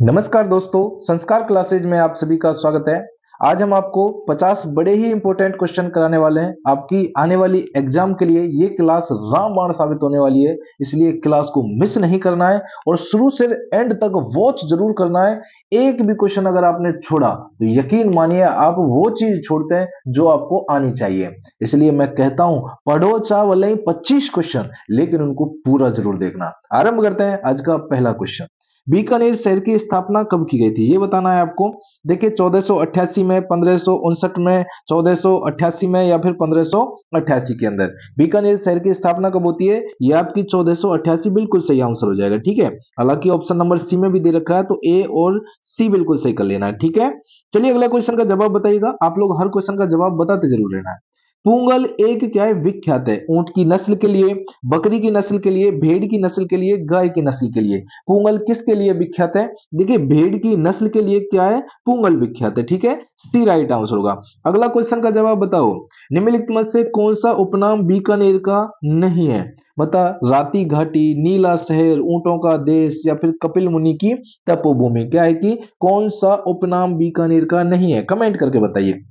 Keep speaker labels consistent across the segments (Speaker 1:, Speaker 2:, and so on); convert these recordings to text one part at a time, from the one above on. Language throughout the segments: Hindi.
Speaker 1: नमस्कार दोस्तों, संस्कार क्लासेज में आप सभी का स्वागत है। आज हम आपको 50 बड़े ही इंपॉर्टेंट क्वेश्चन कराने वाले हैं। आपकी आने वाली एग्जाम के लिए ये क्लास रामबाण साबित होने वाली है, इसलिए क्लास को मिस नहीं करना है और शुरू से एंड तक वॉच जरूर करना है। एक भी क्वेश्चन अगर आपने छोड़ा तो यकीन मानिए आप वो चीज छोड़ते हैं जो आपको आनी चाहिए। इसलिए मैं कहता हूं, पढ़ो चाहे भले ही 25 क्वेश्चन, लेकिन उनको पूरा जरूर देखना। आरंभ करते हैं आज का पहला क्वेश्चन। बीकानेर शहर की स्थापना कब की गई थी, ये बताना है आपको। देखिए 1488 में, 1559 में, 1488 में या फिर 1588 के अंदर बीकानेर शहर की स्थापना कब होती है? ये आपकी 1488 बिल्कुल सही आंसर हो जाएगा। ठीक है, हालांकि ऑप्शन नंबर सी में भी दे रखा है, तो ए और सी बिल्कुल सही कर लेना है। ठीक है, चलिए अगला क्वेश्चन का जवाब बताइएगा। आप लोग हर क्वेश्चन का जवाब बताते जरूर रहना है। पूंगल एक क्या है? विख्यात है ऊंट की नस्ल के लिए, बकरी की नस्ल के लिए, भेड़ की नस्ल के लिए, गाय की नस्ल के लिए। पूंगल किसके लिए विख्यात है? देखिए भेड़ की नस्ल के लिए क्या है? पूंगल विख्यात है। ठीक है, सी राइट आंसर होगा। अगला क्वेश्चन का जवाब बताओ। निम्नलिखित में से कौन सा उपनाम बीकानेर का नहीं है? बता, राती घाटी, नीला शहर, ऊंटों का देश या फिर कपिल मुनि की तपोभूमि। क्या है कि कौन सा उपनाम बीकानेर का नहीं है? कमेंट करके बताइए।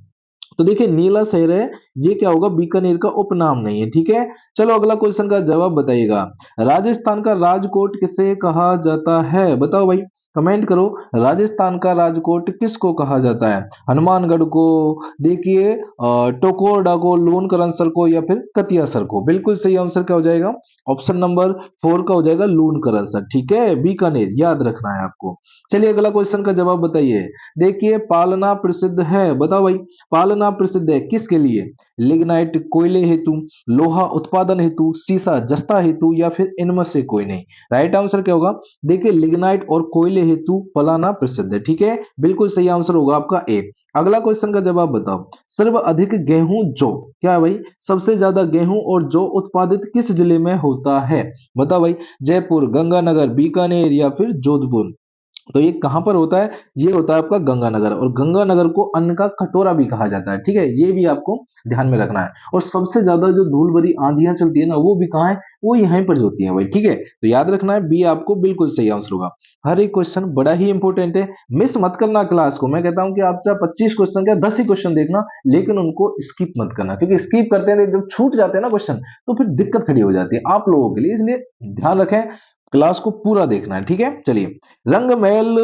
Speaker 1: तो देखिए नीला शहर है, ये क्या होगा? बीकानेर का उपनाम नहीं है। ठीक है, चलो अगला क्वेश्चन का जवाब बताइएगा। राजस्थान का राजकोट किसे कहा जाता है? बताओ भाई, कमेंट करो। राजस्थान का राजकोट किसको कहा जाता है? हनुमानगढ़ को, देखिए टोकोरडा को, लूणकरनसर को या फिर कतियासर को। बिल्कुल सही आंसर क्या हो जाएगा? ऑप्शन नंबर 4 का हो जाएगा, लूणकरनसर। ठीक है, बीकानेर याद रखना है आपको। चलिए अगला क्वेश्चन का जवाब बताइए। देखिए पालना प्रसिद्ध है, बताओ भाई, पालना प्रसिद्ध है किसके लिए? लिग्नाइट कोयले हेतु, लोहा उत्पादन हेतु, सीसा जस्ता हेतु या फिर इनमें से कोई नहीं। राइट आंसर क्या होगा? देखिए लिग्नाइट और कोयले हेतु पलाना प्रसिद्ध है। ठीक है, बिल्कुल सही आंसर होगा आपका ए। अगला क्वेश्चन का जवाब बताओ। सर्वाधिक गेहूं जो, क्या है भाई? सबसे ज्यादा गेहूं और जौ उत्पादित किस जिले में होता है? बताओ भाई, जयपुर, गंगानगर, बीकानेर या फिर जोधपुर। तो ये कहां पर होता है? ये होता है आपका गंगानगर, और गंगानगर को अन्न का कटोरा भी कहा जाता है। ठीक है, ये भी आपको ध्यान में रखना है। और सबसे ज्यादा जो धूल भरी आंधियां चलती है ना, वो भी कहाँ है? वो यहीं पर होती है भाई। ठीक है, तो याद रखना है, बी आपको बिल्कुल सही आंसर होगा। हर एक क्वेश्चन बड़ा ही इंपॉर्टेंट है, मिस मत करना क्लास को। मैं कहता हूं कि आप चाहे 25 क्वेश्चन क्या 10 ही क्वेश्चन देखना, लेकिन उनको स्किप मत करना, क्योंकि स्किप करते हैं जब छूट जाते हैं ना क्वेश्चन, तो फिर दिक्कत खड़ी हो जाती है आप लोगों के लिए। इसलिए ध्यान रखें, क्लास को पूरा देखना है। ठीक है, चलिए। रंग महल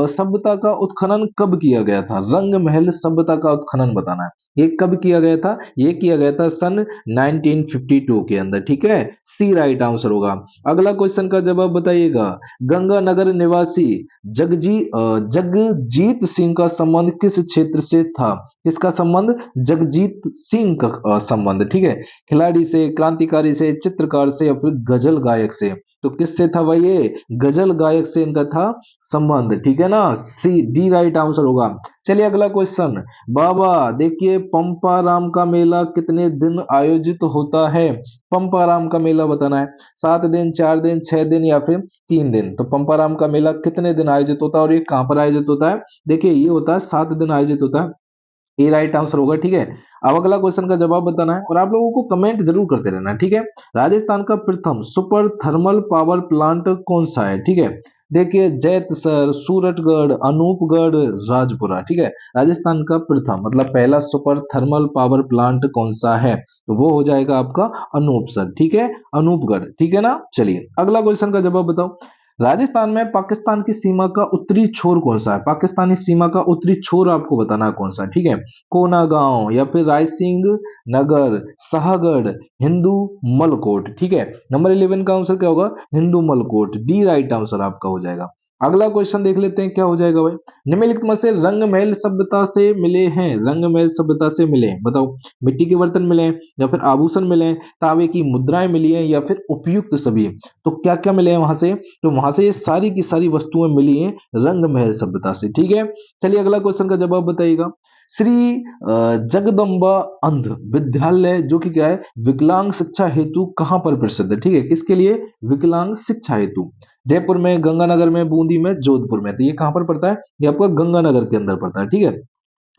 Speaker 1: सभ्यता का उत्खनन कब किया गया था? रंग महल सभ्यता का उत्खनन बताना है। ये कब किया गया था? ये किया गया था सन 1952 के अंदर। ठीक है, सी राइट आंसर होगा। अगला क्वेश्चन का जवाब बताइएगा। गंगानगर निवासी जगजीत सिंह का संबंध किस क्षेत्र से था? किसका संबंध? जगजीत सिंह का संबंध। ठीक है, खिलाड़ी से, क्रांतिकारी से, चित्रकार से या फिर गजल गायक से। तो किससे था भाई? ये गजल गायक से इनका था संबंध। ठीक है ना, सी डी राइट आंसर होगा। चलिए अगला क्वेश्चन। बाबा देखिए, पंपाराम का मेला कितने दिन आयोजित होता है? पंपाराम का मेला बताना है। 7 दिन, 4 दिन, 6 दिन या फिर 3 दिन। तो पंपाराम का मेला कितने दिन आयोजित होता है और ये कहां पर आयोजित होता है? देखिए ये होता है 7 दिन आयोजित होता है। ए राइट आंसर होगा। ठीक है, अब अगला क्वेश्चन का जवाब बताना है और आप लोगों को कमेंट जरूर करते रहना है। ठीक है, राजस्थान का प्रथम सुपर थर्मल पावर प्लांट कौन सा है? ठीक है, देखिए जैतसर, सूरतगढ़, अनूपगढ़, राजपुरा। ठीक है, राजस्थान का प्रथम मतलब पहला सुपर थर्मल पावर प्लांट कौन सा है? तो वो हो जाएगा आपका अनूपसर। ठीक है, अनूपगढ़। ठीक है ना, चलिए अगला क्वेश्चन का जवाब बताओ। राजस्थान में पाकिस्तान की सीमा का उत्तरी छोर कौन सा है? पाकिस्तानी सीमा का उत्तरी छोर आपको बताना है कौन सा। ठीक है, कोना गांव या फिर रायसिंह नगर, शाहगढ़, हिंदू मलकोट। ठीक है, नंबर 11 का आंसर क्या होगा? Hindu Malkot. D right answer आपका हो जाएगा। अगला क्वेश्चन देख लेते हैं क्या हो जाएगा भाई। निम्नलिखित में से रंगमहल सभ्यता से मिले हैं, रंगमहल सभ्यता से मिले हैं, बताओ। मिट्टी के बर्तन मिले हैं या फिर आभूषण मिले हैं, तांबे की मुद्राएं मिली हैं या फिर उपयुक्त सभी। तो क्या क्या मिले हैं वहां से? तो वहां से ये सारी की सारी वस्तुएं मिली हैं रंगमहल सभ्यता से। ठीक है, चलिए अगला क्वेश्चन का जवाब बताइएगा। श्री जगदम्बा अंध विद्यालय जो कि क्या है? विकलांग शिक्षा हेतु कहां पर प्रसिद्ध है? ठीक है, किसके लिए? विकलांग शिक्षा हेतु। जयपुर में, गंगानगर में, बूंदी में, जोधपुर में। तो ये कहां पर पड़ता है? ये आपका गंगानगर के अंदर पड़ता है। ठीक है,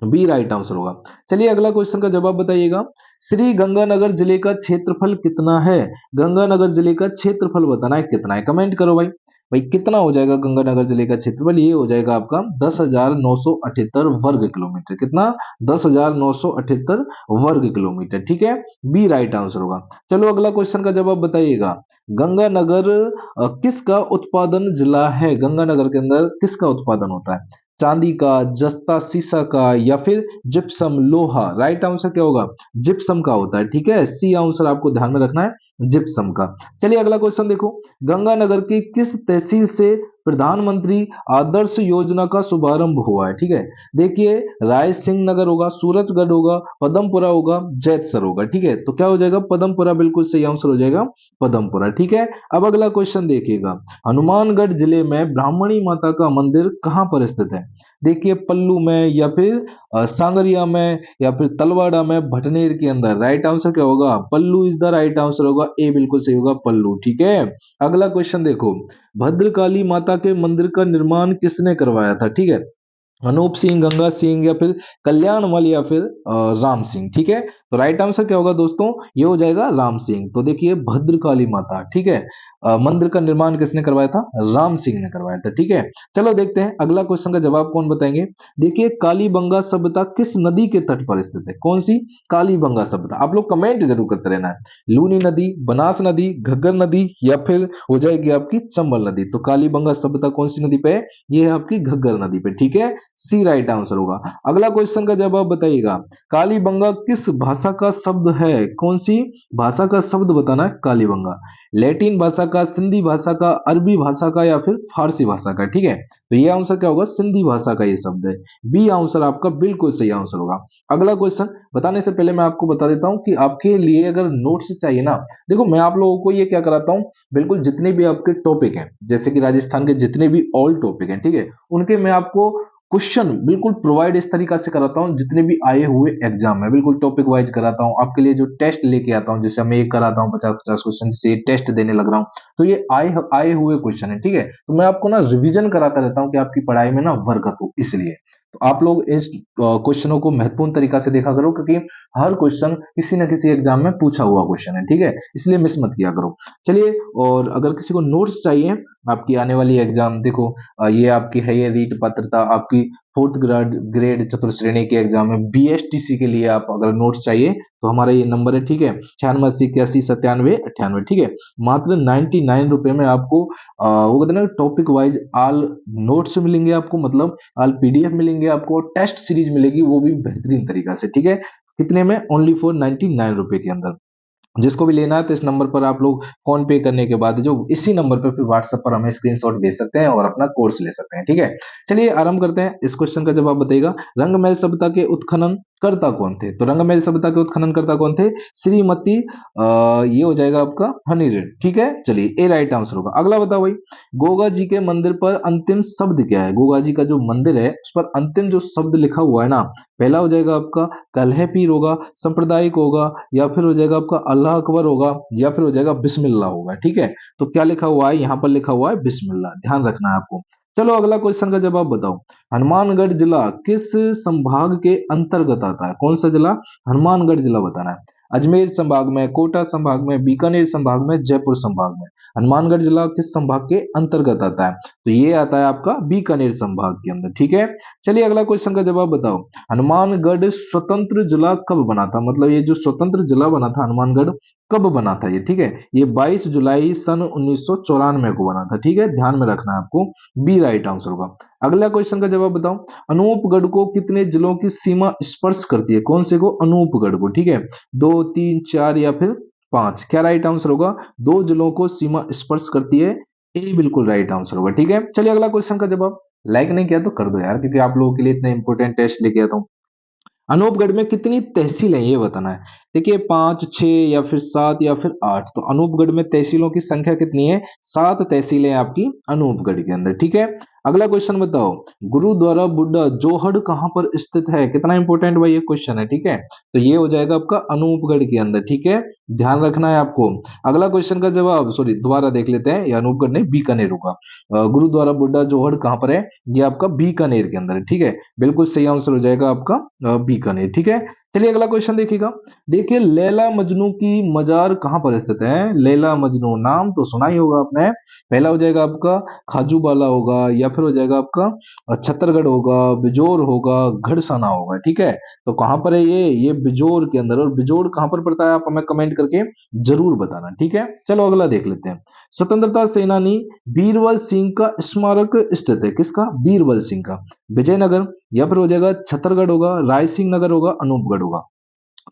Speaker 1: बी राइट आंसर होगा। चलिए अगला क्वेश्चन का जवाब बताइएगा। श्री गंगानगर जिले का क्षेत्रफल कितना है? गंगानगर जिले का क्षेत्रफल बताना है कितना है, कमेंट करो भाई। भाई कितना हो जाएगा गंगानगर जिले का क्षेत्रफल, ये हो जाएगा आपका 10,978 वर्ग किलोमीटर। कितना? 10,978 वर्ग किलोमीटर। ठीक है, बी राइट आंसर होगा। चलो अगला क्वेश्चन का जवाब बताइएगा। गंगानगर किसका उत्पादन जिला है? गंगानगर के अंदर किसका उत्पादन होता है? चांदी का, जस्ता सीसा का, या फिर जिप्सम लोहा? राइट आंसर क्या होगा? जिप्सम का होता है। ठीक है, सी आंसर आपको ध्यान में रखना है, जिप्सम का। चलिए अगला क्वेश्चन देखो। गंगानगर की किस तहसील से प्रधानमंत्री आदर्श योजना का शुभारंभ हुआ है? ठीक है, देखिए राय सिंह नगर होगा, सूरजगढ़ होगा, पदमपुरा होगा, जैतसर होगा। ठीक है, तो क्या हो जाएगा? पदमपुरा बिल्कुल सही आंसर हो जाएगा, पदमपुरा। ठीक है, अब अगला क्वेश्चन देखिएगा। हनुमानगढ़ जिले में ब्राह्मणी माता का मंदिर कहां पर स्थित है? देखिए पल्लू में, या फिर सांगरिया में, या फिर तलवाड़ा में, भटनेर के अंदर? राइट आंसर क्या होगा? पल्लू इज द राइट आंसर होगा, ए बिल्कुल सही होगा, पल्लू। ठीक है, अगला क्वेश्चन देखो। भद्रकाली माता के मंदिर का निर्माण किसने करवाया था? ठीक है, अनूप सिंह, गंगा सिंह, या फिर कल्याणमल, या फिर राम सिंह? ठीक है, तो राइट आंसर क्या होगा दोस्तों? ये हो जाएगा राम सिंह। तो देखिए भद्रकाली माता, ठीक है, मंदिर का निर्माण किसने करवाया था? राम सिंह ने करवाया था। ठीक है, चलो देखते हैं अगला क्वेश्चन का जवाब कौन बताएंगे। देखिए कालीबंगा सभ्यता किस नदी के तट पर स्थित है? कौन सी कालीबंगा सभ्यता? आप लोग कमेंट जरूर करते रहना है। लूनी नदी, बनास नदी, घग्गर नदी, या फिर हो जाएगी आपकी चंबल नदी? तो कालीबंगा सभ्यता कौन सी नदी पे है? ये है आपकी घग्गर नदी पे। ठीक है, सी राइट आंसर होगा। अगला क्वेश्चन का जवाब बताइएगा। कालीबंगा किस भाषा का शब्द है? कौन सी भाषा का शब्द बताना है? कालीबंगा लैटिन भाषा का, सिंधी भाषा का, अरबी भाषा का, या फिर फारसी भाषा का? ठीक है, तो ये आंसर क्या होगा? सिंधी भाषा का ये शब्द है, बी आंसर आपका बिल्कुल सही आंसर होगा। अगला क्वेश्चन बताने से पहले मैं आपको बता देता हूं कि आपके लिए अगर नोट्स चाहिए ना, देखो मैं आप लोगों को ये क्या कराता हूं, बिल्कुल जितने भी आपके टॉपिक हैं, जैसे कि राजस्थान के जितने भी ऑल टॉपिक हैं, ठीक है, उनके मैं आपको क्वेश्चन बिल्कुल प्रोवाइड इस तरीका से कराता हूं, जितने भी आए हुए एग्जाम में बिल्कुल टॉपिक वाइज कराता हूं। आपके लिए जो टेस्ट लेके आता हूं, जैसे मैं एक कराता हूं 50-50 क्वेश्चन से टेस्ट देने लग रहा हूं, तो ये आए हुए क्वेश्चन है। ठीक है, तो मैं आपको ना रिवीजन कराता रहता हूं कि आपकी पढ़ाई में ना बरकत हो, इसलिए तो आप लोग इस क्वेश्चनों को महत्वपूर्ण तरीका से देखा करो, क्योंकि हर क्वेश्चन किसी न किसी एग्जाम में पूछा हुआ क्वेश्चन है। ठीक है, इसलिए मिस मत किया करो। चलिए, और अगर किसी को नोट्स चाहिए आपकी आने वाली एग्जाम, देखो ये आपकी है, ये रीट पात्रता आपकी फोर्थ ग्रेड चतुर्थ श्रेणी के एग्जाम में बीएसटीसी के लिए आप अगर नोट्स चाहिए तो हमारा ये नंबर है। ठीक है, 9680 81 97 98। ठीक है, मात्र 99 रुपए में आपको वो कहते हैं ना टॉपिक वाइज ऑल नोट्स मिलेंगे आपको, मतलब ऑल पीडीएफ मिलेंगे आपको, टेस्ट सीरीज मिलेगी, वो भी बेहतरीन तरीका से। ठीक है, कितने में? ओनली फॉर 99 रुपए के अंदर। जिसको भी लेना है तो इस नंबर पर आप लोग फोन पे करने के बाद जो इसी नंबर पर फिर व्हाट्सएप पर हमें स्क्रीनशॉट भेज सकते हैं और अपना कोर्स ले सकते हैं। ठीक है, चलिए आरंभ करते हैं। इस क्वेश्चन का जवाब बताइएगा। रंगमहल सभ्यता के उत्खनन करता कौन थे? तो रंगमहल सभ्यता के उत्खनन करता कौन थे? श्रीमती ये हो जाएगा आपका हनीरेड। ठीक है, चलिए ए राइट आंसर होगा। अगला बताओ भाई, गोगा जी के मंदिर पर अंतिम शब्द क्या है? गोगा जी का जो मंदिर है उस पर अंतिम जो शब्द लिखा हुआ है ना, पहला हो जाएगा आपका कलह पीर होगा, सांप्रदायिक होगा, या फिर हो जाएगा आपका अल्लाह अकबर होगा, या फिर हो जाएगा बिस्मिल्लाह होगा। ठीक है, तो क्या लिखा हुआ है? यहाँ पर लिखा हुआ है बिस्मिल्लाह, ध्यान रखना है आपको। चलो अगला क्वेश्चन का जवाब बताओ। हनुमानगढ़ जिला किस संभाग के अंतर्गत आता है? कौन सा जिला? हनुमानगढ़ जिला बताना है। अजमेर संभाग में, कोटा संभाग में, बीकानेर संभाग में, जयपुर संभाग में? हनुमानगढ़ जिला किस संभाग के अंतर्गत आता है? तो ये आता है आपका बीकानेर संभाग के अंदर। ठीक है, चलिए अगला क्वेश्चन का जवाब बताओ। हनुमानगढ़ स्वतंत्र जिला कब बना था? मतलब ये जो स्वतंत्र जिला बना था हनुमानगढ़, कब बना था ये? ठीक है, ये 22 जुलाई सन 1994 को बना था। ठीक है, ध्यान में रखना है आपको, बी राइट आंसर होगा। अगला क्वेश्चन का जवाब बताओ। अनूपगढ़ को कितने जिलों की सीमा स्पर्श करती है? कौन से को? अनूपगढ़ को। ठीक है, 2 3 4 या फिर 5? क्या राइट आंसर होगा? 2 जिलों को सीमा स्पर्श करती है, ए बिल्कुल राइट आंसर होगा। ठीक है, चलिए अगला क्वेश्चन का जवाब। लाइक नहीं किया तो कर दो यार, क्योंकि आप लोगों के लिए इतना इंपॉर्टेंट टेस्ट लेके आता हूं। अनूपगढ़ में कितनी तहसील है ये बताना है। देखिए 5 6 या फिर 7 या फिर 8? तो अनूपगढ़ में तहसीलों की संख्या कितनी है? 7 तहसीलें आपकी अनूपगढ़ के अंदर। ठीक है, अगला क्वेश्चन बताओ। गुरुद्वारा बुड्ढा जोहड़ कहां पर स्थित है? कितना इंपॉर्टेंट भाई ये क्वेश्चन है। ठीक है, तो ये हो जाएगा आपका अनूपगढ़ के अंदर। ठीक है, ध्यान रखना है आपको। अगला क्वेश्चन का जवाब, सॉरी दोबारा देख लेते हैं, ये अनूपगढ़ नहीं बीकानेर होगा। गुरुद्वारा बुड्ढा जोहड़ कहां पर है? ये आपका बीकानेर के अंदर है। ठीक है, बिल्कुल सही आंसर हो जाएगा आपका बीकानेर। ठीक है, चलिए अगला क्वेश्चन देखिएगा। देखिए लैला मजनू की मजार कहाँ पर स्थित है? लैला मजनू नाम तो सुना ही होगा आपने। पहला हो जाएगा आपका खाजूबाला होगा, या फिर हो जाएगा आपका छत्तरगढ़ होगा, बिजोर होगा, घड़साना होगा। ठीक है, तो कहाँ पर है ये बिजोर के अंदर। और बिजोर कहाँ पर पड़ता है आप हमें कमेंट करके जरूर बताना। ठीक है, चलो अगला देख लेते हैं। स्वतंत्रता सेनानी बीरबल सिंह का स्मारक स्थित है, किसका? बीरबल सिंह का। विजयनगर, या फिर हो जाएगा छत्तरगढ़ होगा, राय सिंह नगर होगा, अनूपगढ़ होगा।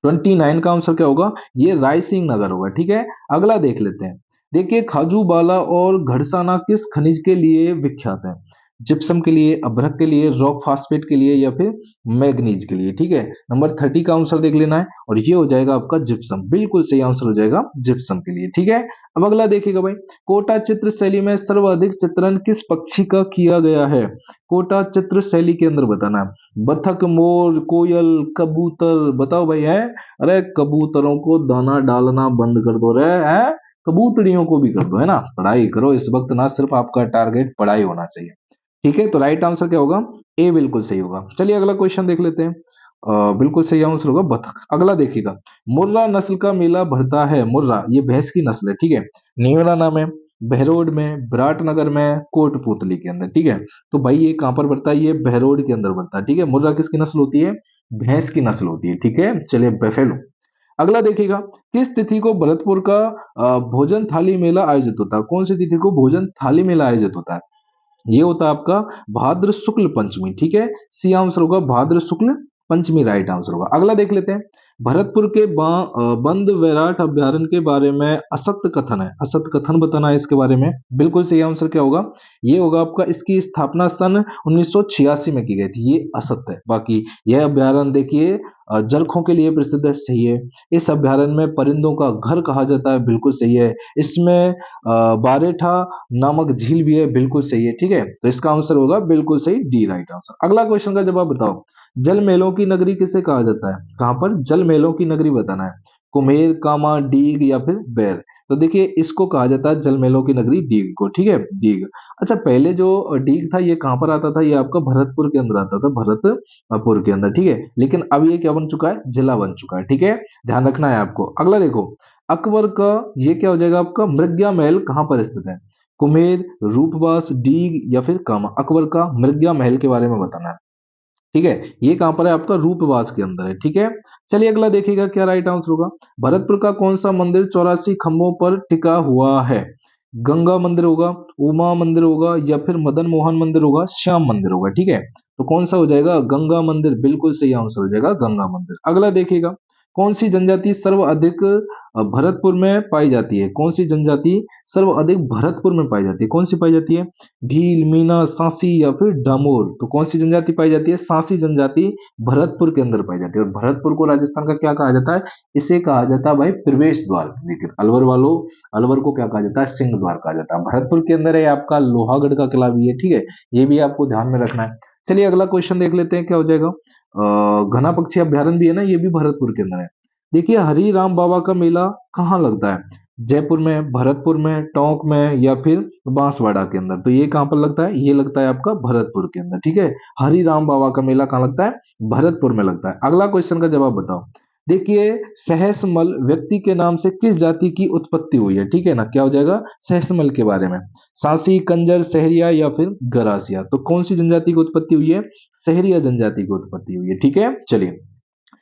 Speaker 1: 29 का आंसर क्या होगा? ये राय सिंह नगर होगा। ठीक है, अगला देख लेते हैं। देखिए खाजूबाला और घड़साना किस खनिज के लिए विख्यात है? जिप्सम के लिए, अभ्रक के लिए, रॉक फास्फेट के लिए, या फिर मैग्नीज के लिए। ठीक है, नंबर 30 का आंसर देख लेना है, और ये हो जाएगा आपका जिप्सम। बिल्कुल सही आंसर हो जाएगा जिप्सम के लिए। ठीक है, अब अगला देखिएगा भाई। कोटा चित्र शैली में सर्वाधिक चित्रण किस पक्षी का किया गया है? कोटा चित्र शैली के अंदर बताना है। बतख, मोर, कोयल, कबूतर, बताओ भाई है। अरे कबूतरों को दाना डालना बंद कर दो रे, है कबूतरियों को भी कर दो, है ना। पढ़ाई करो इस वक्त, ना सिर्फ आपका टारगेट पढ़ाई होना चाहिए। ठीक है, तो राइट आंसर क्या होगा? ए बिल्कुल सही होगा। चलिए अगला क्वेश्चन देख लेते हैं। बिल्कुल सही आंसर होगा बतख। अगला देखिएगा। मुर्रा नस्ल का मेला भरता है। मुर्रा ये भैंस की नस्ल है। ठीक है, नीमराना में, बहरोड में, विराटनगर में, कोटपुतली के अंदर। ठीक है, तो भाई ये कहां पर बढ़ता है? ये बहरोड के अंदर बढ़ता है। ठीक है, मुर्रा किसकी नस्ल होती है? भैंस की नस्ल होती है। ठीक है, चलिए बेफेलो। अगला देखिएगा। किस तिथि को भरतपुर का भोजन थाली मेला आयोजित होता है? कौन सी तिथि को भोजन थाली मेला आयोजित होता है? ये होता है आपका भाद्र शुक्ल पंचमी। ठीक है, सी आंसर होगा भाद्र शुक्ल पंचमी, राइट आंसर होगा। अगला देख लेते हैं। भरतपुर के बंद वैराट अभ्यारण्य के बारे में असत्य कथन है। असत्य कथन बताना है इसके बारे में। बिल्कुल सही आंसर क्या होगा? ये होगा आपका, इसकी स्थापना सन 1986 में की गई थी। ये असत्य है। बाकी यह अभ्यारण्य देखिए जरखों के लिए प्रसिद्ध है, सही है। इस अभ्यारण्य में परिंदों का घर कहा जाता है, बिल्कुल सही है। इसमें बारेठा नामक झील भी है, बिल्कुल सही है। ठीक है, तो इसका आंसर होगा बिल्कुल सही, डी राइट आंसर। अगला क्वेश्चन का जवाब बताओ। जल मेलों की नगरी किसे कहा जाता है? कहां पर जल मेलों की नगरी बताना है। कुम्हेर, कामा, डीग, या फिर बैर। तो देखिए इसको कहा जाता है जल मेलों की नगरी डीग को। ठीक है, डीग। अच्छा, पहले जो डीग था ये कहां पर आता था? ये आपका भरतपुर के अंदर आता था, भरतपुर के अंदर। ठीक है, लेकिन अब ये क्या बन चुका है? जिला बन चुका है। ठीक है, ध्यान रखना है आपको। अगला देखो। अकबर का ये क्या हो जाएगा आपका? मृग्या महल कहां पर स्थित है? कुम्हेर, रूपवास, डीग, या फिर कामा। अकबर का मृग्या महल के बारे में बताना है। ठीक है, ये कहां पर है? आपका रूपवास के अंदर है। ठीक है, चलिए अगला देखिएगा क्या राइट आंसर होगा। भरतपुर का कौन सा मंदिर 84 खंभों पर टिका हुआ है? गंगा मंदिर होगा, उमा मंदिर होगा, या फिर मदन मोहन मंदिर होगा, श्याम मंदिर होगा। ठीक है, तो कौन सा हो जाएगा? गंगा मंदिर, बिल्कुल सही आंसर हो जाएगा गंगा मंदिर। अगला देखिएगा। कौन सी जनजाति सर्वाधिक भरतपुर में पाई जाती है? कौन सी जनजाति सर्वाधिक भरतपुर में पाई जाती है? कौन सी पाई जाती है? भील, मीना, सांसी, या फिर डामोर। तो कौन सी जनजाति पाई जाती है? सांसी जनजाति भरतपुर के अंदर पाई जाती है। और भरतपुर को राजस्थान का क्या कहा जाता है? इसे कहा जाता है भाई प्रवेश द्वार। लेकिन अलवर वालों, अलवर को क्या कहा जाता है? सिंह द्वार कहा जाता है। भरतपुर के अंदर है आपका लोहागढ़ का किला भी है। ठीक है, ये भी आपको ध्यान में रखना है। चलिए अगला क्वेश्चन देख लेते हैं क्या हो जाएगा। घना पक्षी अभ्यारण्य भी है ना, ये भी भरतपुर के अंदर है। देखिए हरी राम बाबा का मेला कहाँ लगता है? जयपुर में, भरतपुर में, टोंक में, या फिर बांसवाड़ा के अंदर। तो ये कहां पर लगता है? ये लगता है आपका भरतपुर के अंदर। ठीक है, हरि राम बाबा का मेला कहां लगता है? भरतपुर में लगता है। अगला क्वेश्चन का जवाब बताओ। देखिए सहसमल व्यक्ति के नाम से किस जाति की उत्पत्ति हुई है? ठीक है ना, क्या हो जाएगा? सहसमल के बारे में। सांसी, कंजर, सहरिया, या फिर गरासिया। तो कौन सी जनजाति की उत्पत्ति हुई है? सहरिया जनजाति की उत्पत्ति हुई है। ठीक है, चलिए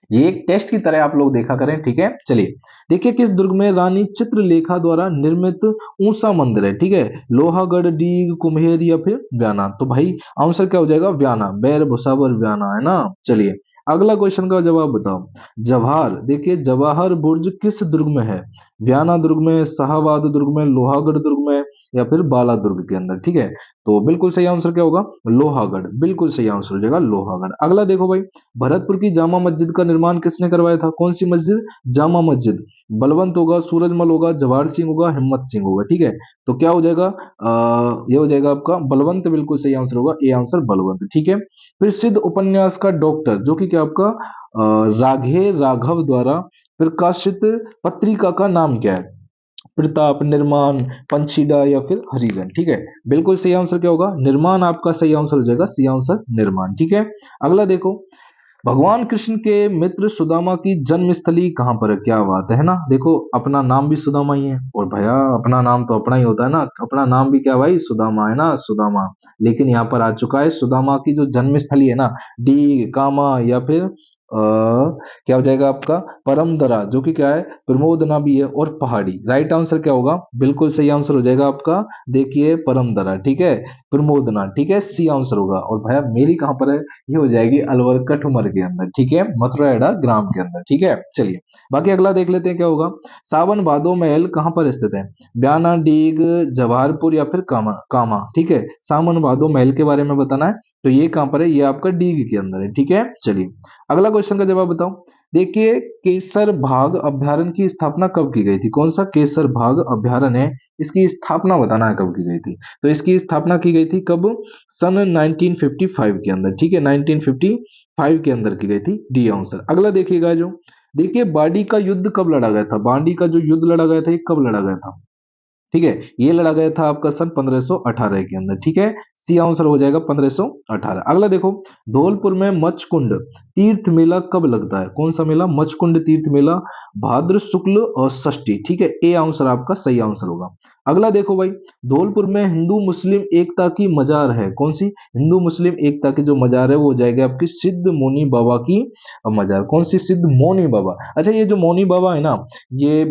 Speaker 1: ये एक टेस्ट की तरह आप लोग देखा करें। ठीक है, चलिए देखिए किस दुर्ग में रानी चित्रलेखा द्वारा निर्मित ऊंचा मंदिर है? ठीक है, लोहागढ़, डीग, कुम्हेर, या फिर व्याना। तो भाई आंसर क्या हो जाएगा? व्याना, बैर भुसावर व्याना, है ना। चलिए अगला क्वेश्चन का जवाब बताओ। जवाहर, देखिए जवाहर बुर्ज किस दुर्ग में है? व्याना दुर्ग में, शाहबाद दुर्ग में, लोहागढ़ दुर्ग में, या फिर बाला दुर्ग के अंदर। ठीक है, तो बिल्कुल सही आंसर क्या होगा? लोहागढ़, बिल्कुल सही आंसर हो जाएगा लोहागढ़। अगला देखो भाई। भरतपुर की जामा मस्जिद का निर्माण किसने करवाया था? कौन सी मस्जिद? जामा मस्जिद। बलवंत होगा, सूरजमल होगा, जवाहर सिंह होगा, हिम्मत सिंह होगा। ठीक है, तो क्या हो जाएगा? ये हो जाएगा आपका बलवंत, बिल्कुल सही आंसर होगा, ए आंसर बलवंत। ठीक है, फिर सिद्ध उपन्यास का डॉक्टर जो कि क्या आपका राघे राघव द्वारा प्रकाशित पत्रिका का नाम क्या है? प्रताप, निर्माण, पंछीडा, या फिर हरिजन। ठीक है, बिल्कुल सही आंसर क्या होगा? निर्माण आपका सही आंसर हो जाएगा, सी आंसर निर्माण। ठीक है, अगला देखो। भगवान कृष्ण के मित्र सुदामा की जन्मस्थली कहाँ पर है? क्या बात है ना। देखो अपना नाम भी सुदामा ही है, और भैया अपना नाम तो अपना ही होता है ना, अपना नाम भी क्या भाई, सुदामा है ना, सुदामा। लेकिन यहाँ पर आ चुका है सुदामा की जो जन्मस्थली है ना, डी कामा या फिर क्या हो जाएगा आपका, परमदरा, जो कि क्या है, प्रमोदना भी है, और पहाड़ी। राइट आंसर क्या होगा, बिल्कुल सही आंसर हो जाएगा आपका, देखिए परमदरा, ठीक है, प्रमोदना, ठीक है, सी आंसर होगा। और भैया मेरी कहाँ पर है, ये हो जाएगी अलवर कठुमर के अंदर, ठीक है, मथुराएडा ग्राम के अंदर, ठीक है। चलिए बाकी अगला देख लेते हैं क्या होगा। सावन भादो महल कहाँ पर स्थित है? ब्याना, डीग, जवाहरपुर या फिर कामा, कामा, ठीक है। सावन भादो महल के बारे में बताना है, तो ये कहाँ पर है, ये आपका डीग के अंदर है, ठीक है। चलिए अगला क्वेश्चन का जवाब बताओ। देखिए केसर भाग अभ्यारण्य की स्थापना कब की गई थी? कौन सा केसर भाग अभ्यारण्य है, इसकी स्थापना बताना है कब की गई थी। तो इसकी स्थापना की गई थी कब? सन 1955 के अंदर, ठीक है, 1955 के अंदर की गई थी, डी आंसर। अगला देखिएगा जो, देखिए बाडी का युद्ध कब लड़ा गया था? बाडी का जो युद्ध लड़ा गया था, ये कब लड़ा गया था? ठीक है, ये लड़ा गया था आपका सन 1518 के अंदर, ठीक है, सी आंसर हो जाएगा 1518। अगला देखो, धौलपुर में मचकुंड तीर्थ मेला कब लगता है? कौन सा मेला? मचकुंड तीर्थ मेला, भाद्र शुक्ल और षष्ठी, ठीक है, ए आंसर आपका सही आंसर होगा। अगला देखो भाई, धौलपुर में हिंदू मुस्लिम एकता की मजार है, कौन सी? हिंदू मुस्लिम एकता की जो मजार है वो हो जाएगी आपकी सिद्ध मोनी बाबा की मजार। कौन सी? सिद्ध मोनी बाबा। अच्छा ये जो मोनी बाबा है ना, ये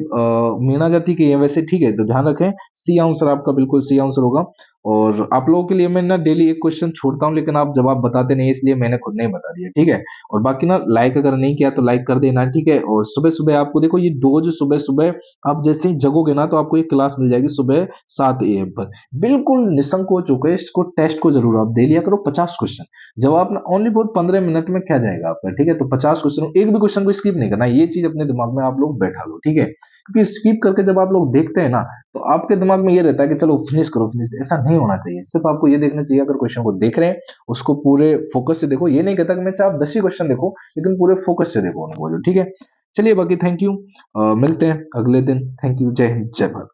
Speaker 1: मीणा जाति के हैं वैसे, ठीक है, तो ध्यान रखें, सी आंसर आपका बिल्कुल सी आंसर होगा। और आप लोगों के लिए मैं ना डेली एक क्वेश्चन छोड़ता हूं, लेकिन आप जवाब बताते नहीं, इसलिए मैंने खुद नहीं बता दिया, ठीक है। और बाकी ना लाइक अगर नहीं किया तो लाइक कर देना, ठीक है। और सुबह सुबह आपको देखो, ये रोज सुबह सुबह आप जैसे ही जगोगे ना, तो आपको एक क्लास मिल जाएगी सुबह 7 AM पर, बिल्कुल निःसंकोच होकर इसको टेस्ट को जरूर आप दे लिया करो। 50 क्वेश्चन जवाब ना ओनली फॉर 15 मिनट में क्या जाएगा आपका, ठीक है। तो 50 क्वेश्चन, एक भी क्वेश्चन को स्किप नहीं करना, ये चीज अपने दिमाग में आप लोग बैठा लो, ठीक है। क्योंकि स्किप करके जब आप लोग देखते हैं ना, तो आपके दिमाग में ये रहता है कि चलो फिनिश करो, फिनिश, ऐसा नहीं होना चाहिए। सिर्फ आपको ये देखना चाहिए, अगर क्वेश्चन को देख रहे हैं उसको पूरे फोकस से देखो। ये नहीं कहता कि मैं चाहे आप 10 ही क्वेश्चन देखो, लेकिन पूरे फोकस से देखो उनको, ठीक है। चलिए बाकी थैंक यू, मिलते हैं अगले दिन। थैंक यू, जय हिंद, जय भारत।